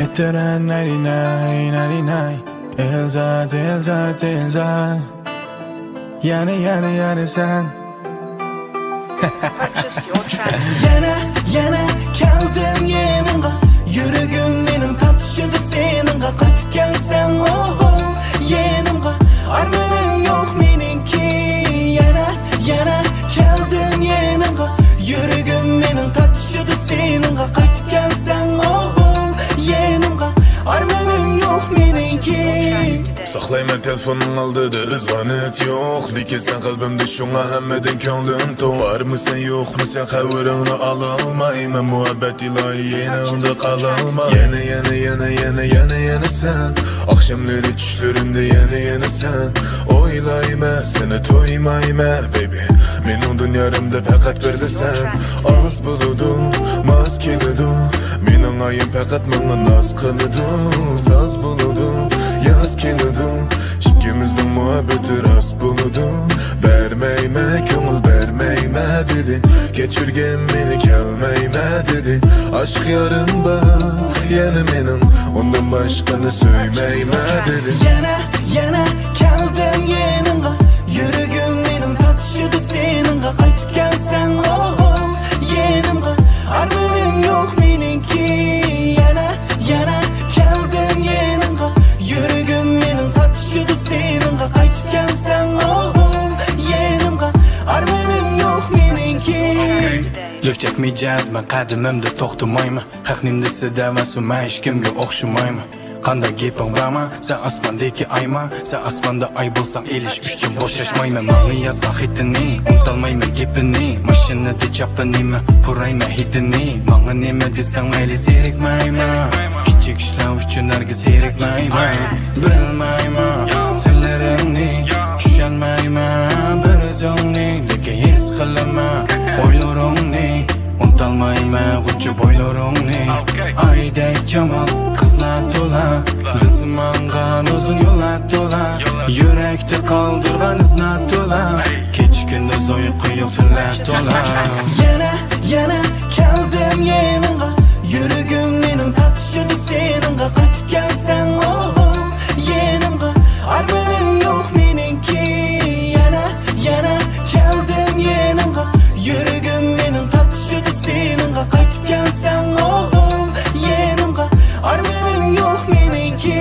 Etteren 99, 99. Elzat, Elzat, Elzat. Yani sen. Purchase your tracks. Yana keldim yanımga. Yüreğim benim tatışıdı seninga. Kaçıp gelsen oh yanımga. Armanım yok meninki. Yana keldim yanımga. Yüreğim benim tatışıdı seninga. Kaçıp gelsen oh yanımga. Armanım yok meninki. Saklayman telefonun aldıdı ızganet yok. Lekin sen kalbimde şuna hemmeden könglim tok. Var mı sen yok mu sen haberini alalmayman. Muhabbet ilahi yanımda kalalma. Yana sen. Akşamları düşlerimde yana sen. Oylayma seni toymayma baby. Menin dünyamda fakat bir de sen. Az buludu maskelidu. Menin ayım fakat bana naz kılıdu. Saz buludu yaz kelidu. İkimizden muhabbeti rast buludu. Vermeyme köngül vermeyme dedi. Geçirgen beni gelmeyme dedi. Aşk yarımda yana menin. Ondan başkanı söyleyme dedi. Yana keldim yanımga. Yüreğim benim tatışıdı seninga. Kaçıp gelsen oh yanımga. Armanım yok meninki. Yana keldim yanımga. Yüreğim benim tatışıdı seninga. Kaçıp gelsen oh yanımga. Armanım yok meninki. Löp çekmeyeceğiz ben kadimimde toxtamayman. Haqnimda sidamasu men hech kimga o'xshamayman. Qanday gaping bormi? Sen osmondagi ayman. Sen osmonda ay bo'lsang elish uchun bo'shashmayman. Mani yozgan xitini unutolmayman gapini. Mashinada chopinima purayman hidini. Manga nima desang mayli zerikmayman. Kichik ishlar uchun hargiz zerikmayman. Bilmayman sirlaringni tushunmayman. Bir o'zingni lekin his qilaman. O'ylaringni unutolmayman g'uncha bo'ylaringni. Aydek jamol qizlar to'la. Biz mangan uzun yo'llar to'la. Yurakda qoldirgan izlar to'la. Kech kunduz uyqu yo'q tunlar to'la. Yana keldim yanımga. Yüreğim benim tatışıdı seninga. Kaçıp gelsen oh yanımga. Armanım yok meninki. Yana keldim yanımga. Yüreğim benim tatışıdı seninga. Kaçıp gelsen oh yanımga. Armanım yok meninki.